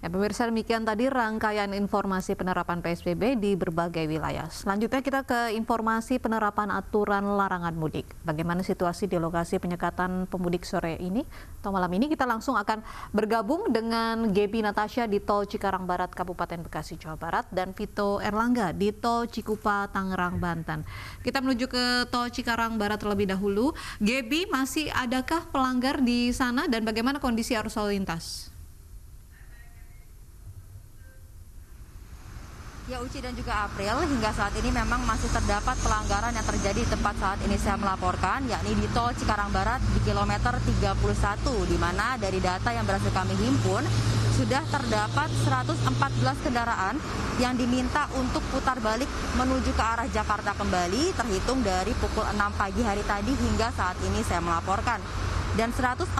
Ya, pemirsa, demikian tadi rangkaian informasi penerapan PSBB di berbagai wilayah. Selanjutnya kita ke informasi penerapan aturan larangan mudik. Bagaimana situasi di lokasi penyekatan pemudik sore ini? Atau malam ini kita langsung akan bergabung dengan Gebi Natasha di Tol Cikarang Barat, Kabupaten Bekasi, Jawa Barat, dan Vito Erlangga di Tol Cikupa, Tangerang, Banten. Kita menuju ke Tol Cikarang Barat terlebih dahulu. Gebi, masih adakah pelanggar di sana dan bagaimana kondisi arus lalu lintas? Ya, Uci dan juga April, hingga saat ini memang masih terdapat pelanggaran yang terjadi di tempat saat ini saya melaporkan, yakni di Tol Cikarang Barat di kilometer 31, di mana dari data yang berhasil kami himpun, sudah terdapat 114 kendaraan yang diminta untuk putar balik menuju ke arah Jakarta kembali, terhitung dari pukul 6 pagi hari tadi hingga saat ini saya melaporkan. Dan 114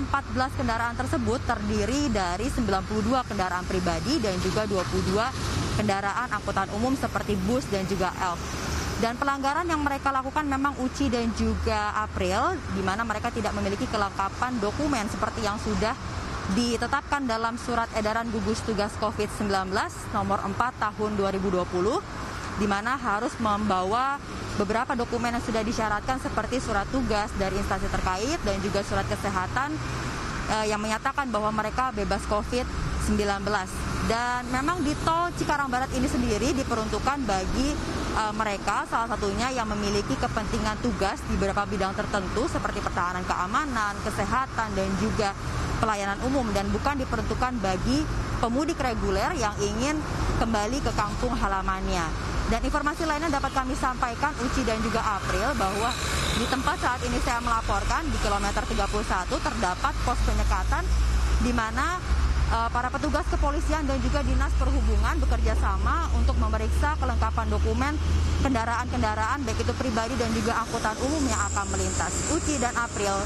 kendaraan tersebut terdiri dari 92 kendaraan pribadi dan juga 22 kendaraan angkutan umum seperti bus dan juga elf. Dan pelanggaran yang mereka lakukan memang Uci dan juga April, di mana mereka tidak memiliki kelengkapan dokumen seperti yang sudah ditetapkan dalam surat edaran gugus tugas COVID-19 nomor 4 tahun 2020, di mana harus membawa beberapa dokumen yang sudah disyaratkan seperti surat tugas dari instansi terkait dan juga surat kesehatan yang menyatakan bahwa mereka bebas COVID-19. Dan memang di Tol Cikarang Barat ini sendiri diperuntukkan bagi mereka salah satunya yang memiliki kepentingan tugas di beberapa bidang tertentu seperti pertahanan keamanan, kesehatan, dan juga pelayanan umum, dan bukan diperuntukkan bagi pemudik reguler yang ingin kembali ke kampung halamannya. Dan informasi lainnya dapat kami sampaikan, Uci dan juga April, bahwa di tempat saat ini saya melaporkan di kilometer 31 terdapat pos penyekatan di mana para petugas kepolisian dan juga dinas perhubungan bekerja sama untuk memeriksa kelengkapan dokumen kendaraan-kendaraan baik itu pribadi dan juga angkutan umum yang akan melintas. Uci dan April.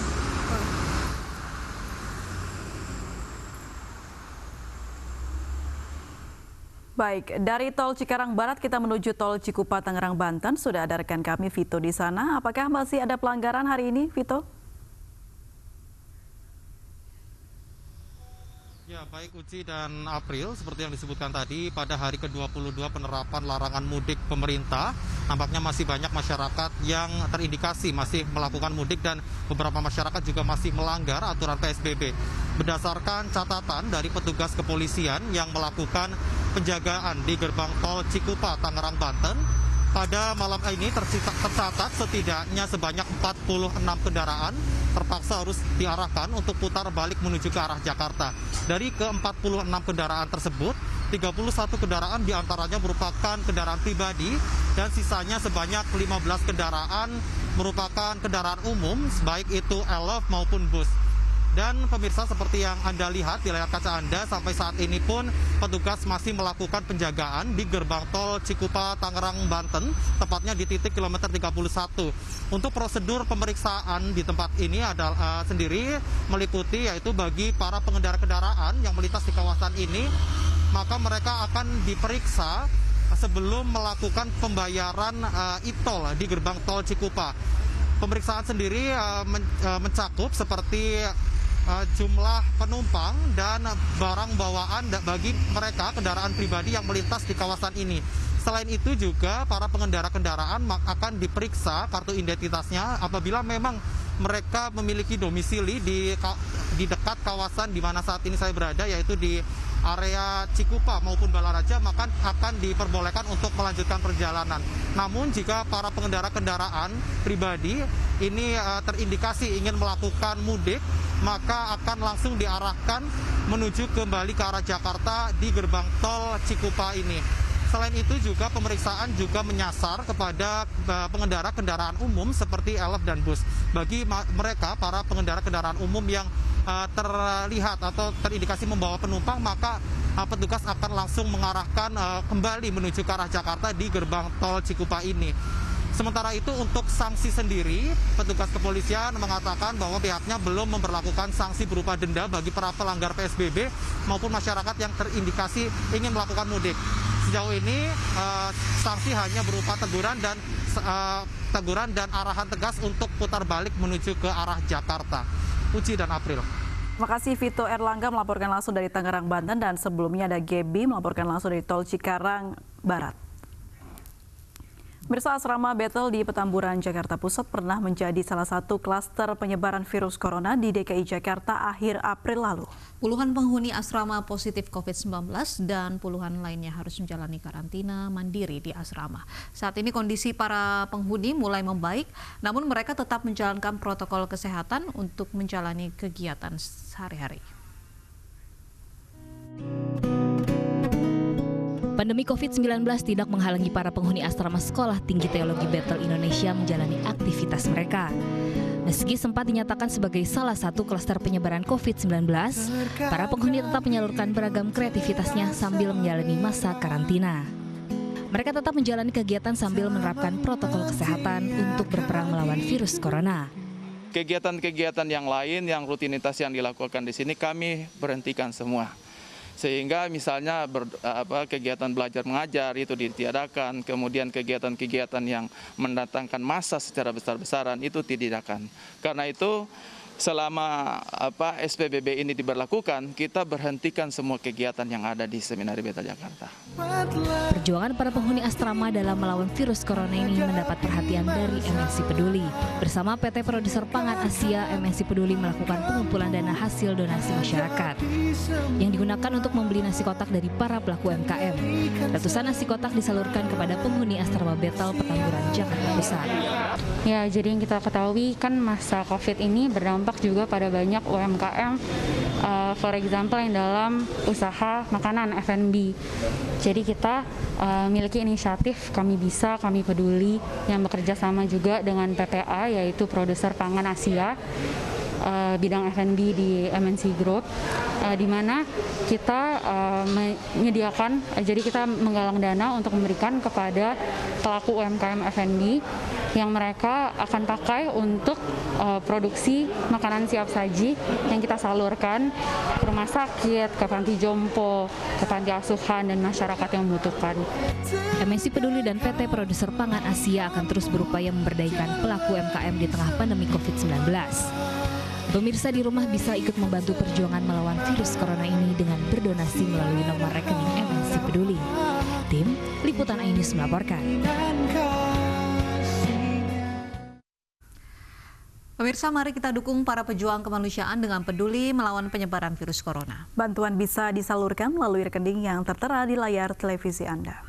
Baik, dari Tol Cikarang Barat kita menuju Tol Cikupa, Tangerang, Banten. Sudah ada rekan kami Vito di sana. Apakah masih ada pelanggaran hari ini, Vito? Ya, baik Uci dan April, seperti yang disebutkan tadi, pada hari ke-22 penerapan larangan mudik pemerintah, nampaknya masih banyak masyarakat yang terindikasi masih melakukan mudik dan beberapa masyarakat juga masih melanggar aturan PSBB. Berdasarkan catatan dari petugas kepolisian yang melakukan penjagaan di gerbang Tol Cikupa, Tangerang, Banten, pada malam ini tercatat setidaknya sebanyak 46 kendaraan terpaksa harus diarahkan untuk putar balik menuju ke arah Jakarta. Dari ke-46 kendaraan tersebut, 31 kendaraan diantaranya merupakan kendaraan pribadi dan sisanya sebanyak 15 kendaraan merupakan kendaraan umum, baik itu elf maupun bus. Dan pemirsa, seperti yang Anda lihat di layar kaca Anda, sampai saat ini pun petugas masih melakukan penjagaan di gerbang Tol Cikupa, Tangerang, Banten, tepatnya di titik kilometer 31. Untuk prosedur pemeriksaan di tempat ini adalah sendiri meliputi yaitu bagi para pengendara kendaraan yang melintas di kawasan ini, maka mereka akan diperiksa sebelum melakukan pembayaran e-tol di gerbang Tol Cikupa. Pemeriksaan sendiri mencakup seperti jumlah penumpang dan barang bawaan bagi mereka kendaraan pribadi yang melintas di kawasan ini. Selain itu juga para pengendara kendaraan akan diperiksa kartu identitasnya apabila memang mereka memiliki domisili di dekat kawasan di mana saat ini saya berada, yaitu di area Cikupa maupun Balaraja, maka akan diperbolehkan untuk melanjutkan perjalanan. Namun jika para pengendara kendaraan pribadi ini terindikasi ingin melakukan mudik, maka akan langsung diarahkan menuju kembali ke arah Jakarta di gerbang Tol Cikupa ini. Selain itu juga pemeriksaan juga menyasar kepada pengendara kendaraan umum seperti elf dan bus. Bagi mereka, para pengendara kendaraan umum yang terlihat atau terindikasi membawa penumpang, maka petugas akan langsung mengarahkan kembali menuju ke arah Jakarta di gerbang Tol Cikupa ini. Sementara itu untuk sanksi sendiri, petugas kepolisian mengatakan bahwa pihaknya belum memberlakukan sanksi berupa denda bagi para pelanggar PSBB maupun masyarakat yang terindikasi ingin melakukan mudik. Sejauh ini sanksi hanya berupa teguran dan arahan tegas untuk putar balik menuju ke arah Jakarta. Uci dan April. Makasih Vito Erlangga melaporkan langsung dari Tangerang, Banten, dan sebelumnya ada Gebi melaporkan langsung dari Tol Cikarang Barat. Pemirsa, asrama Bethel di Petamburan, Jakarta Pusat pernah menjadi salah satu klaster penyebaran virus corona di DKI Jakarta akhir April lalu. Puluhan penghuni asrama positif COVID-19 dan puluhan lainnya harus menjalani karantina mandiri di asrama. Saat ini kondisi para penghuni mulai membaik, namun mereka tetap menjalankan protokol kesehatan untuk menjalani kegiatan sehari-hari. Pandemi COVID-19 tidak menghalangi para penghuni asrama Sekolah Tinggi Teologi Bethel Indonesia menjalani aktivitas mereka. Meski sempat dinyatakan sebagai salah satu klaster penyebaran COVID-19, para penghuni tetap menyalurkan beragam kreativitasnya sambil menjalani masa karantina. Mereka tetap menjalani kegiatan sambil menerapkan protokol kesehatan untuk berperang melawan virus corona. Kegiatan-kegiatan yang lain, yang rutinitas yang dilakukan di sini kami berhentikan semua. Sehingga misalnya kegiatan belajar mengajar itu ditiadakan, kemudian kegiatan-kegiatan yang mendatangkan massa secara besar-besaran itu diadakan. Karena itu selama SPBB ini diberlakukan, kita berhentikan semua kegiatan yang ada di Seminari Bethel Jakarta. Perjuangan para penghuni asrama dalam melawan virus corona ini mendapat perhatian dari MNC Peduli. Bersama PT Produser Pangan Asia, MNC Peduli melakukan pengumpulan dana hasil donasi masyarakat yang digunakan untuk membeli nasi kotak dari para pelaku UMKM. Ratusan nasi kotak disalurkan kepada penghuni asrama Bethel Petamburan, Jakarta Pusat. Ya, jadi yang kita ketahui kan masa COVID ini berdampak juga pada banyak UMKM, for example yang dalam usaha makanan F&B. Jadi kita miliki inisiatif Kami Bisa, Kami Peduli yang bekerja sama juga dengan PPA, yaitu Produser Pangan Asia, bidang F&B di MNC Group, di mana kita menyediakan, jadi kita menggalang dana untuk memberikan kepada pelaku UMKM F&B yang mereka akan pakai untuk produksi makanan siap saji yang kita salurkan ke rumah sakit, ke panti jompo, ke panti asuhan, dan masyarakat yang membutuhkan. MNC Peduli dan PT Produser Pangan Asia akan terus berupaya memberdayakan pelaku UMKM di tengah pandemi COVID-19. Pemirsa di rumah bisa ikut membantu perjuangan melawan virus corona ini dengan berdonasi melalui nomor rekening MNC Peduli. Tim Liputan iNews melaporkan. Pemirsa, mari kita dukung para pejuang kemanusiaan dengan peduli melawan penyebaran virus corona. Bantuan bisa disalurkan melalui rekening yang tertera di layar televisi Anda.